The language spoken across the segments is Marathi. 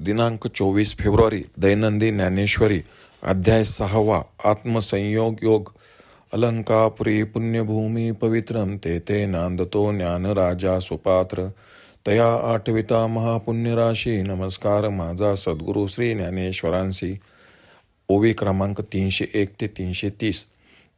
दिनांक 24 फेब्रुवारी. दैनंदिन ज्ञानेश्वरी. अध्याय 6. आत्मसंयोग योग. अलंकापुरी पुण्यभूमी पवित्रम ते नांदतो ज्ञानराजा सुपात्र. तया आठविता महापुण्यराशी. नमस्कार माझा सद्गुरू श्री ज्ञानेश्वरांसी. ओवी क्रमांक 301 ते 330.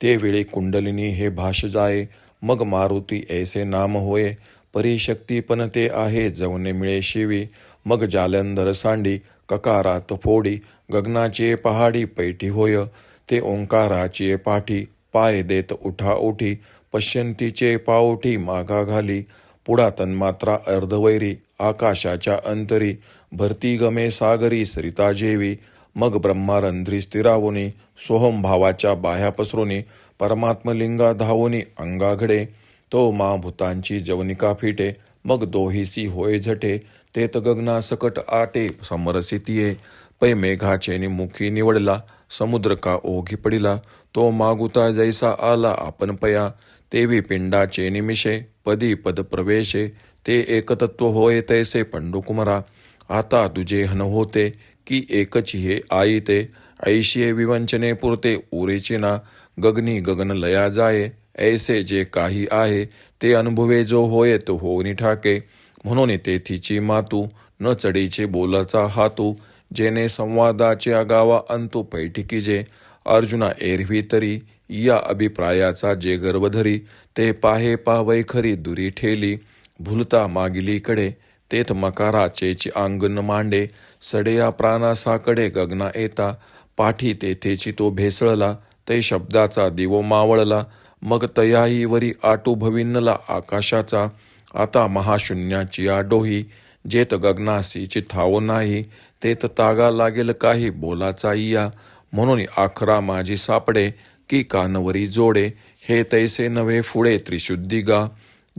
ते वेळी कुंडलिनी हे भाष जाये, मग मारुती ऐसे नाम होय. परिशक्ती पण ते आहे, जवने मिळे शिवी. मग जालंधर सांडी, ककारात फोडी. गगनाचे पहाडी पैठी होय, ते ओंकाराची पाठी. पाय देत उठा उठी, पश्यंतीचे पाओठी मागा घाली. पुढा तन्मात्रा अर्धवैरी, आकाशाच्या अंतरी. भरती गमे सागरी सरिता जेवी. मग ब्रह्मारंध्री स्थिरावुनी, सोहम भावाच्या बाह्या पसरुनी. परमात्मलिंगा धावुनी अंगाघडे, तो महाभूतांची जवनिका फिटे. मग दोहिसी होय झटे, तेत गगना सकट आटे. समरसितिये पै मेघाचे निमुखी निवडला. समुद्र का ओघी पडिला, तो मागुता जैसा आला आपण पया. तेवी पिंडाचे निमिषे, पदी पद प्रवेशे. ते एकतत्व होय तैसे पंडुकुमरा. आता तुझे हन होते, की एकची हे आई ते. ऐशिये विवंचने पुरते उरेचे ना. गगनी गगन लया जाये, ऐसे जे काही आहे. ते अनुभवे जो होय तो होऊनी ठाके. म्हणून तेथीची मातू, न चढीचे बोलाचा हातू. जेने संवादाचे आगावा अंतू पैठिकी जे. अर्जुना एरवी तरी, या अभिप्रायाचा जे गर्भधरी. ते पाहे पावै खरी दुरी ठेली, भुलता मागिलीकडे. तेथ मकाराचेची अंगण मांडे, सडेया प्राणासाकडे गगना येता. पाठी तेथेची तो भेसळला, ते शब्दाचा दिवो मावळला. मग तयाही वरी आटू भविन्नला आकाशाचा. आता महाशून्याची डोही, जेत गगनासीची ठाव नाही. तेत तागा लागेल काही बोलाचा इया. म्हणून आखरा माझी सापडे, की कानवरी जोडे. हे तैसे नव्हे पुढे त्रिशुद्धी गा.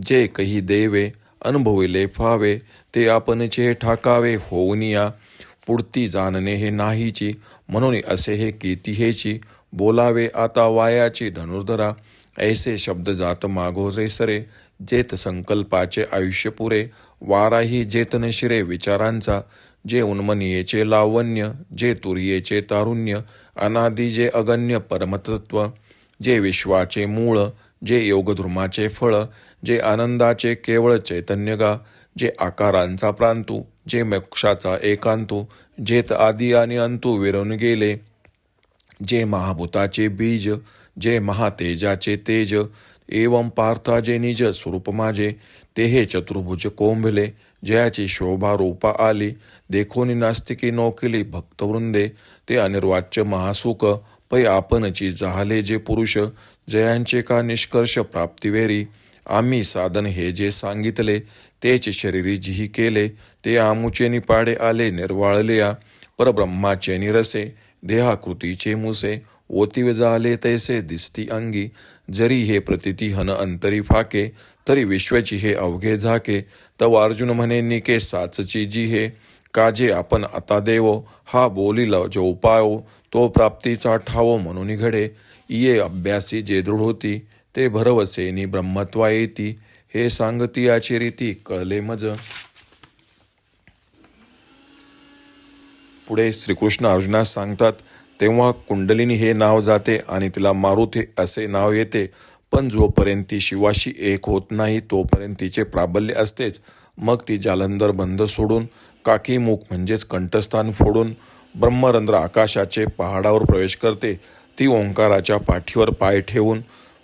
जे कही देवे, अनुभविले फावे. ते आपणचे ठाकावे होऊनिया. पुढती जाणणे हे नाहीची, म्हणून असे हे कीती हेची. बोलावे आता वायाची धनुर्धरा. ऐसे शब्द जात मागो रे सरे, जेत संकल्पाचे आयुष्य पुरे. वाराही जेतन शिरे विचारांचा. जे उन्मनीयेचे लावण्य, जे तुर्येचे तारुण्य. अनादि जे अगण्य परमतत्व, जे विश्वाचे मूळ. जे योगधर्माचे फळ, जे आनंदाचे केवळ चैतन्य गा. जे आकारांचा प्रांतू, जे मोक्षाचा एकांतू. जेत आदी आणि अंतू विरून गेले. जे महाभूताचे बीज, जे महातेजाचे तेज. एवं पार्था जे निज स्वरूप माझे, ते हे चतुर्भुज कोंभले. जयाची शोभा रूपा आली, देखोनी नास्तिकी नोकिली भक्तवृंदे. ते अनिर्वाच्य महासुख, पै आपणची जाहले जे पुरुष. जयांचे का निष्कर्ष प्राप्तिवेरी. आम्ही साधन हे जे सांगितले, तेच शरीरी जिही केले. ते आमुचे निपाडे आले निर्वाळलिया. परब्रह्माचे निरसे, देहाकृतीचे मुसे. ओतीव झाले तैसे दिसती अंगी. जरी हे प्रतिती हन अंतरी फाके, तरी विश्वची हे अवघे झाके. तव अर्जुन म्हणे निके साचची जी हे. काजे आपण आता देवो, हा बोलिल जो उपायो. तो प्राप्तीचा ठावो म्हणून घडे. इये अभ्यासी जे दृढ होती, ते भरवसेनी ब्रह्मत्वा येती. हे सांगती याची रीती कळले मज. पुढे श्रीकृष्ण अर्जुनास सांगतात. तेव्हा कुंडलिनी हे नाव जाते आणि तिला मारुती असे नाव येते. पण जोपर्यंत ती शिवाशी एक होत नाही, तोपर्यंत तिचे प्राबल्य असतेच. मग ती जालंधर बंध सोडून, काकीमुख म्हणजेच कंठस्थान फोडून, ब्रह्मरंध्र आकाशाचे पहाडावर प्रवेश करते. ती ओंकाराच्या पाठीवर पाय ठेवून,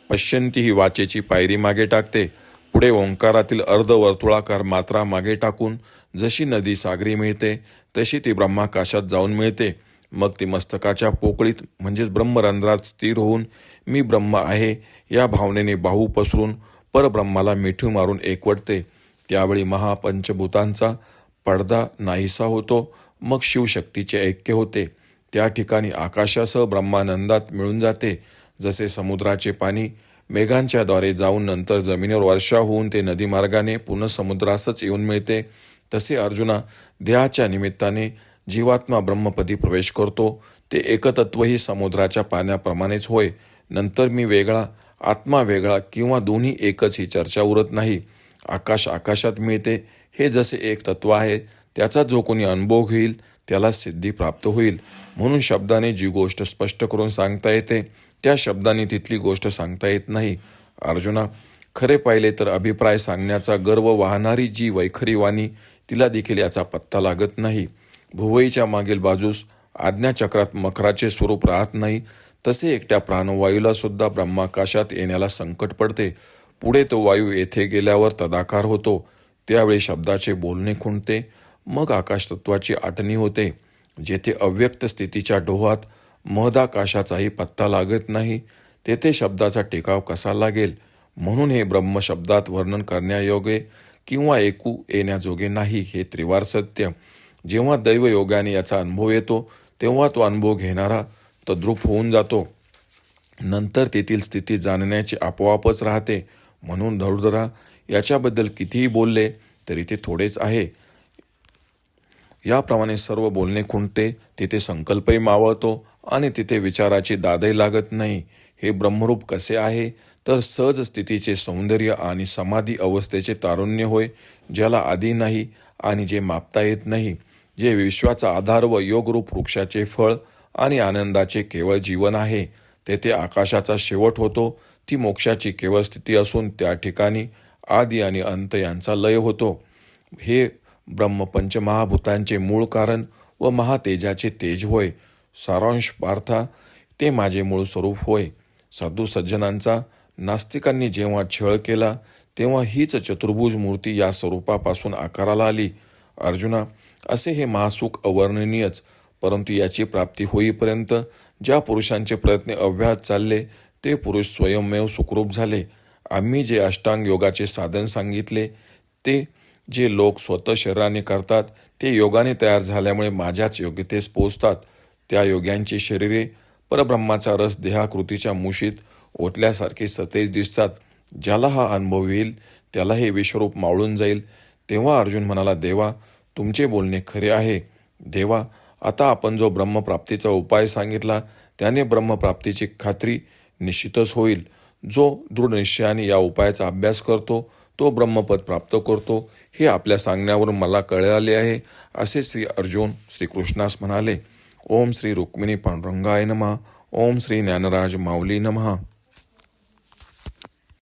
पश्यंती ही वाचेची पायरी मागे टाकते. पुढे ओंकारातील अर्धवर्तुळाकार मात्रा मागे टाकून, जशी नदी सागरी मिळते, तशी ती ब्रह्माकाशात जाऊन मिळते. मग ती मस्तकाच्या पोकळीत म्हणजेच ब्रह्मरंध्रात स्थिर होऊन, मी ब्रह्म आहे या भावनेने बाहू पसरून परब्रह्माला मिठी मारून एकवटते. त्यावेळी महापंचभूतांचा पडदा नाहीसा होतो. मग शिवशक्तीचे ऐक्य होते. त्या ठिकाणी आकाशासह ब्रह्मानंदात मिळून जाते. जसे समुद्राचे पाणी मेघांच्याद्वारे जाऊन नंतर जमिनीवर वर्षा होऊन ते नदीमार्गाने पुन्हा समुद्रासच येऊन मिळते, तसे अर्जुना देहाच्या निमित्ताने जीवात्मा ब्रह्मपदी प्रवेश करतो. ते एकतत्वही समुद्राच्या पाण्याप्रमाणेच होय. नंतर मी वेगळा, आत्मा वेगळा किंवा दोन्ही एकच ही चर्चा उरत नाही. आकाश आकाशात मिळते हे जसे एक तत्व आहे, त्याचा जो कोणी अनुभव घेईल त्याला सिद्धी प्राप्त होईल. म्हणून शब्दाने जी गोष्ट स्पष्ट करून सांगता येते त्या शब्दाने तिथली गोष्ट सांगता येत नाही. अर्जुना, खरे पाहिले तर अभिप्राय सांगण्याचा गर्व वाहणारी जी वैखरी वाणी तिला देखील याचा पत्ता लागत नाही. भुवईच्या मागील बाजूस आज्ञाचक्रात मकराचे स्वरूप राहत नाही, तसे एकट्या प्राणवायूला सुद्धा ब्रह्माकाशात येण्याला संकट पडते. पुढे तो वायू येथे गेल्यावर तदाकार होतो. त्यावेळी शब्दाचे बोलणे खुंटते. मग आकाशतत्वाची आटणी होते. जेथे अव्यक्त स्थितीच्या डोहात महदाकाशाचाही पत्ता लागत नाही, तेथे शब्दाचा टेकाव कसा लागेल? म्हणून हे ब्रह्म शब्दात वर्णन करण्यायोगे किंवा ऐकू येण्याजोगे नाही. हे त्रिवार सत्य. जेव्हा दैवयोगाने याचा अनुभव येतो तेव्हा तो अनुभव घेणारा तद्रूप होऊन जातो. नंतर तेथील स्थिती जाणण्याची आपोआपच राहते. म्हणून धनुर्धरा, याच्याबद्दल कितीही बोलले तरी ते थोडेच आहे. याप्रमाणे सर्व बोलणे खुंटते, तिथे संकल्पही मावळतो आणि तिथे विचाराची दादही लागत नाही. हे ब्रह्मरूप कसे आहे? तर सहज स्थितीचे सौंदर्य आणि समाधी अवस्थेचे तारुण्य होय, ज्याला आधी नाही आणि जे मापता येत नाही, जे विश्वाचा आधार व योगरूप वृक्षाचे फळ आणि आनंदाचे केवळ जीवन आहे. तेथे आकाशाचा शेवट होतो. ती मोक्षाची केवळ स्थिती असून त्या ठिकाणी आदी आणि अंत यांचा लय होतो. हे ब्रह्म पंचमहाभूतांचे मूळ कारण व महातेजाचे तेज होय. सारांश पार्था, ते माझे मूळ स्वरूप होय. साधू सज्जनांचा नास्तिकांनी जेव्हा छळ केला तेव्हा हीच चतुर्भुज मूर्ती या स्वरूपापासून आकाराला आली. अर्जुना, असे हे महासुख अवर्णनीयच, परंतु याची प्राप्ती होईपर्यंत ज्या पुरुषांचे प्रयत्न अव्याहत चालले ते पुरुष स्वयंमेव सुखरूप झाले. आम्ही जे अष्टांग योगाचे साधन सांगितले ते जे लोक स्वतः शरीराने करतात ते योगाने तयार झाल्यामुळे माझ्याच योग्यतेस पोचतात. त्या योग्यांची शरीरे परब्रह्माचा रस देहाकृतीच्या मुशीत ओतल्यासारखे सतेज दिसतात. ज्याला हा अनुभव येईल त्याला हे विश्वरूप मावळून जाईल. तेव्हा अर्जुन म्हणाला, देवा, तुमचे बोलणे खरे आहे. देवा, आता आपण जो ब्रह्मप्राप्तीचा उपाय सांगितला त्याने ब्रह्मप्राप्तीची खात्री निश्चितच होईल. जो दृढ निश्चयाने या उपायाचा अभ्यास करतो तो ब्रह्मपद प्राप्त करतो, हे आपल्या सांगण्यावरून मला कळले आहे, असे श्री अर्जुन श्रीकृष्णास म्हणाले. ओम श्री रुक्मिणी पांडुरंगाय नमः. ओम श्री ज्ञानराज माऊली नमः.